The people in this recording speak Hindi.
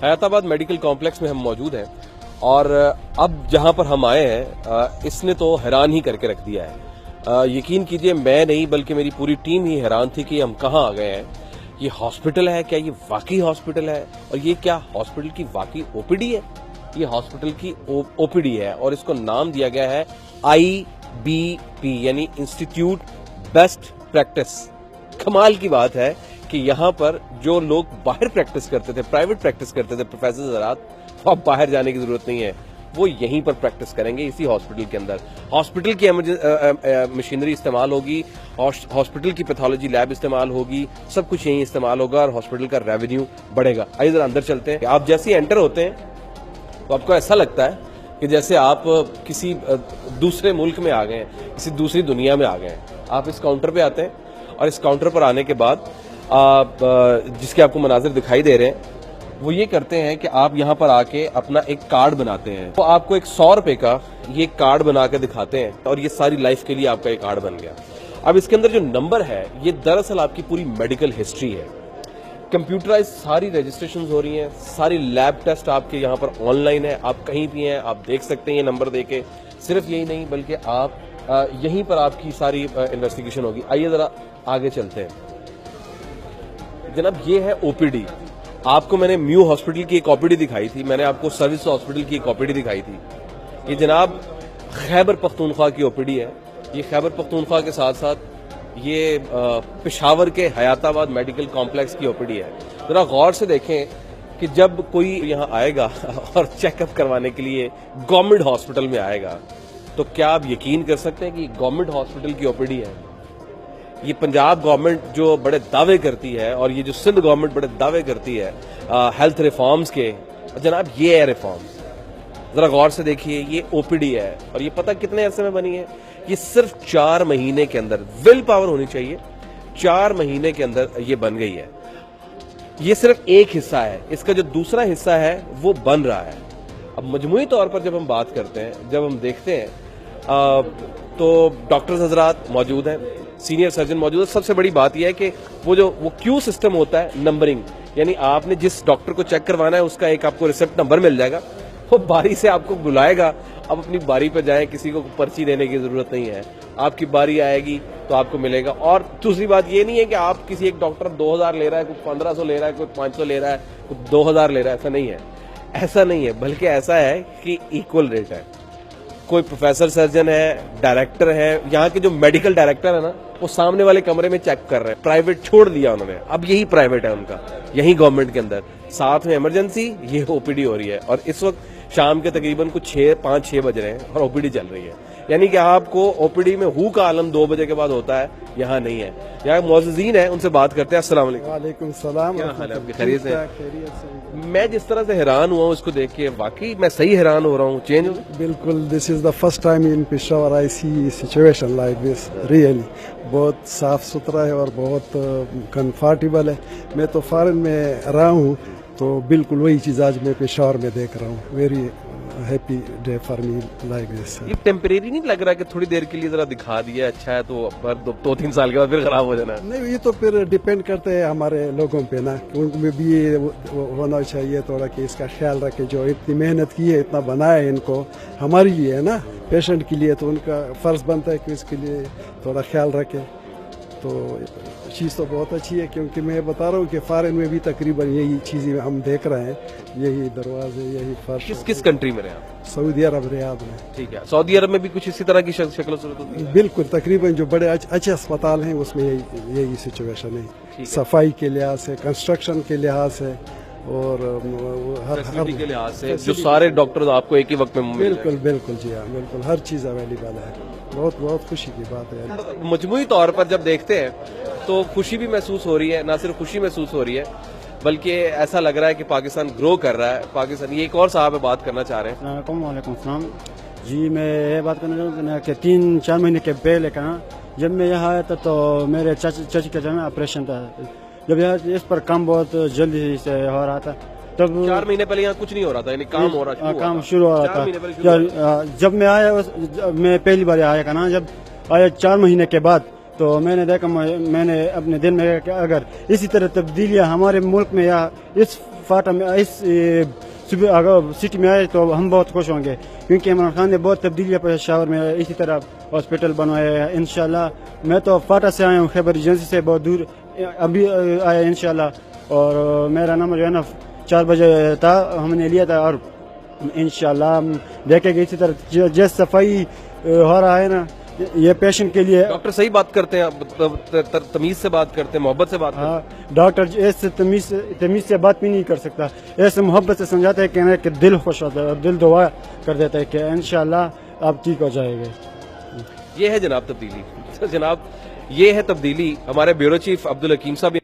हयाताबाद मेडिकल कॉम्प्लेक्स में हम मौजूद हैं और अब जहां पर हम आए हैं इसने तो हैरान ही करके रख दिया है। यकीन कीजिए मैं नहीं बल्कि मेरी पूरी टीम ही हैरान थी कि हम कहां आ गए हैं। ये हॉस्पिटल है क्या? ये वाकई हॉस्पिटल है? और ये क्या हॉस्पिटल की वाकई ओपीडी है? ये हॉस्पिटल की ओपीडी है और इसको नाम दिया गया है IBP यानी इंस्टीट्यूट बेस्ट प्रैक्टिस। कमाल की बात है कि यहाँ पर जो लोग बाहर प्रैक्टिस करते थे, प्राइवेट प्रैक्टिस करते थे, प्रोफेसर हज़रात, वो अब बाहर जाने की जरूरत नहीं है, वो यहीं पर प्रैक्टिस करेंगे इसी हॉस्पिटल के अंदर। हॉस्पिटल की मशीनरी इस्तेमाल होगी, हॉस्पिटल की पैथोलॉजी लैब इस्तेमाल होगी, सब कुछ यहीं इस्तेमाल होगा और हॉस्पिटल का रेवेन्यू बढ़ेगा। आइए जरा अंदर चलते हैं। आप जैसे ही एंटर होते हैं तो आपको ऐसा लगता है कि जैसे आप किसी दूसरे मुल्क में आ गए हैं, किसी दूसरी दुनिया में आ गए हैं। आप इस काउंटर पे आते हैं और इस काउंटर पर आने के बाद आप जिसके आपको मनाजिर दिखाई दे रहे हैं वो ये करते हैं कि आप यहाँ पर आके अपना एक कार्ड बनाते हैं। तो आपको एक 100 रुपए का ये कार्ड बना के दिखाते हैं और ये सारी लाइफ के लिए आपका एक कार्ड बन गया। अब इसके अंदर जो नंबर है ये दरअसल आपकी पूरी मेडिकल हिस्ट्री है। कंप्यूटराइज सारी रजिस्ट्रेशन हो रही हैं, सारी लैब टेस्ट आपके यहाँ पर ऑनलाइन है, आप कहीं भी हैं आप देख सकते हैं ये नंबर देके। सिर्फ यही नहीं बल्कि आप यहीं पर आपकी सारी इन्वेस्टिगेशन होगी। आइए जरा आगे चलते हैं। जनाब ये है ओपीडी। आपको मैंने म्यू हॉस्पिटल की एक ओपीडी दिखाई थी, मैंने आपको सर्विस हॉस्पिटल की एक ओपीडी दिखाई थी। ये जनाब खैबर पख्तूनख्वा की ओपीडी है। ये खैबर पख्तूनख्वा के साथ साथ ये पेशावर के हयाताबाद मेडिकल कॉम्प्लेक्स की ओपीडी है। जरा गौर से देखें कि जब कोई यहाँ आएगा और चेकअप करवाने के लिए गवर्नमेंट हॉस्पिटल में आएगा तो क्या आप यकीन कर सकते हैं कि गवर्नमेंट हॉस्पिटल की ओपीडी है? ये पंजाब गवर्नमेंट जो बड़े दावे करती है और ये जो सिंध गवर्नमेंट बड़े दावे करती है हेल्थ रिफॉर्म्स के, जनाब ये है रिफॉर्म्स। जरा गौर से देखिए ये ओपीडी है और ये पता कितने अरसे में बनी है? ये सिर्फ 4 महीने के अंदर, विल पावर होनी चाहिए, 4 महीने के अंदर ये बन गई है। ये सिर्फ एक हिस्सा है, इसका जो दूसरा हिस्सा है वो बन रहा है। अब मजमूई तौर पर जब हम बात करते हैं, जब हम देखते हैं तो डॉक्टर्स हजरात मौजूद हैं, सीनियर सर्जन मौजूद है। सबसे बड़ी बात यह है कि वो क्यू सिस्टम होता है, नंबरिंग, यानी आपने जिस डॉक्टर को चेक करवाना है उसका एक आपको रिसिप्ट नंबर मिल जाएगा, वो बारी से आपको बुलाएगा। अब अपनी बारी पर जाएं, किसी को पर्ची देने की जरूरत नहीं है, आपकी बारी आएगी तो आपको मिलेगा। और दूसरी बात ये नहीं है कि आप किसी एक डॉक्टर 2000 ले रहा है, कोई 1500 ले रहा है, कोई 500 ले रहा है, कोई 2000 ले रहा है, ऐसा नहीं है। ऐसा नहीं है, बल्कि ऐसा है कि इक्वल रेट है। कोई प्रोफेसर सर्जन है, डायरेक्टर है, यहाँ के जो मेडिकल डायरेक्टर है ना वो सामने वाले कमरे में चेक कर रहे हैं। प्राइवेट छोड़ दिया उन्होंने, अब यही प्राइवेट है उनका, यही गवर्नमेंट के अंदर। साथ में इमरजेंसी, ये ओपीडी हो रही है और इस वक्त शाम के तकरीबन कुछ 5-6 बज रहे हैं और ओपीडी चल रही है। यानी कि आपको ओपीडी में हु का आलम 2 बजे के बाद होता है, यहाँ नहीं है। यहाँ मौजूदीन है, उनसे बात करते हैं। अस्सलाम वालेकुम। वालेकुम सलाम। क्या हाल है आपके? खैरियत से? मैं जिस तरह से हैरान हुआ उसको देख के वाकई मैं सही हैरान हो रहा हूँ। चेंज बिल्कुल, this is the first time in Peshawar I see situation like this. Really बहुत साफ सुथरा है और बहुत कंफर्टेबल है। मैं तो फॉरेन में रहा हूँ तो बिल्कुल वही चीज आज मैं पेशावर में देख रहा हूँ। Very happy day for me like this. ये टेम्परेरी नहीं लग रहा कि थोड़ी देर के लिए जरा दिखा दिया अच्छा है तो 2-3 साल के बाद फिर खराब हो जाना? नहीं, ये तो फिर डिपेंड करते हैं हमारे लोगों पे ना, उनमें भी ये होना चाहिए थोड़ा कि इसका ख्याल रखे। जो इतनी मेहनत की है, इतना बनाया है इनको हमारे लिए है ना, पेशेंट के लिए, तो उनका फर्ज बनता है कि इसके लिए थोड़ा ख्याल रखे। तो चीज़ तो बहुत अच्छी है, क्योंकि मैं बता रहा हूँ कि फॉरेन में भी तकरीबन यही चीज़ें हम देख रहे हैं, यही दरवाजे, यही फर्श। किस कंट्री में रहे आप? सऊदी अरब, रियाद में। ठीक है, सऊदी अरब में भी कुछ इसी तरह की शक्ल सूरत होती है? बिल्कुल, तकरीबन जो बड़े अच्छे अस्पताल हैं उसमें यही सिचुएशन है। सफाई के लिहाज से, कंस्ट्रक्शन के लिहाज से और हर के लिहाज से जो सारे डॉक्टर आपको एक ही वक्त में बिल्कुल बिल्कुल जी हाँ, बिल्कुल हर चीज़ अवेलेबल है। बहुत खुशी की बात है। मजमूई तौर पर जब देखते हैं तो खुशी भी महसूस हो रही है, ना सिर्फ खुशी महसूस हो रही है बल्कि ऐसा लग रहा है कि पाकिस्तान ग्रो कर रहा है। पाकिस्तान, ये एक और साहब है बात करना चाह रहे हैं। वालेकुम सलाम जी, मैं ये बात करना चाहता हूँ कि 3-4 महीने के पहले का जब मैं यहाँ आया था तो मेरे चाची का जो है ऑपरेशन था। जब यहाँ इस पर काम बहुत जल्दी से हो रहा था, तब 4 महीने पहले यहाँ कुछ नहीं हो रहा था, यानी काम हो रहा, काम शुरू हो रहा था। जब मैं आया, मैं पहली बार आया का ना, जब आया 4 महीने के बाद तो मैंने देखा, मैंने अपने दिल में कि अगर इसी तरह तब्दीलियां हमारे मुल्क में या इस फाटा में इस सुबह अगर सिटी में आए तो हम बहुत खुश होंगे, क्योंकि इमरान खान ने बहुत तब्दीलियाँ पेशावर में इसी तरह हॉस्पिटल बनवाए हैं इंशाल्लाह। मैं तो फाटा से आया हूँ, खैबर एजेंसी से बहुत दूर अभी आया इंशाल्लाह। और मेरा नंबर जो है ना 4 बजे था, हमने लिया था, और इंशाल्लाह देखेंगे इसी तरह जैसे सफाई हो रहा है ना ये पेशेंट के लिए। डॉक्टर सही बात करते हैं, तमीज से बात करते हैं, मोहब्बत से बात करते हैं। हाँ, डॉक्टर ऐसे तमीज से बात भी नहीं कर सकता, ऐसे मोहब्बत से समझाते हैं कहना कि दिल खुश होता है और दिल दुआ कर देता है कि इंशाल्लाह आप ठीक हो जाएंगे। ये है जनाब तब्दीली। जनाब ये है तब्दीली। हमारे ब्यूरो चीफ अब्दुल हकीम साहब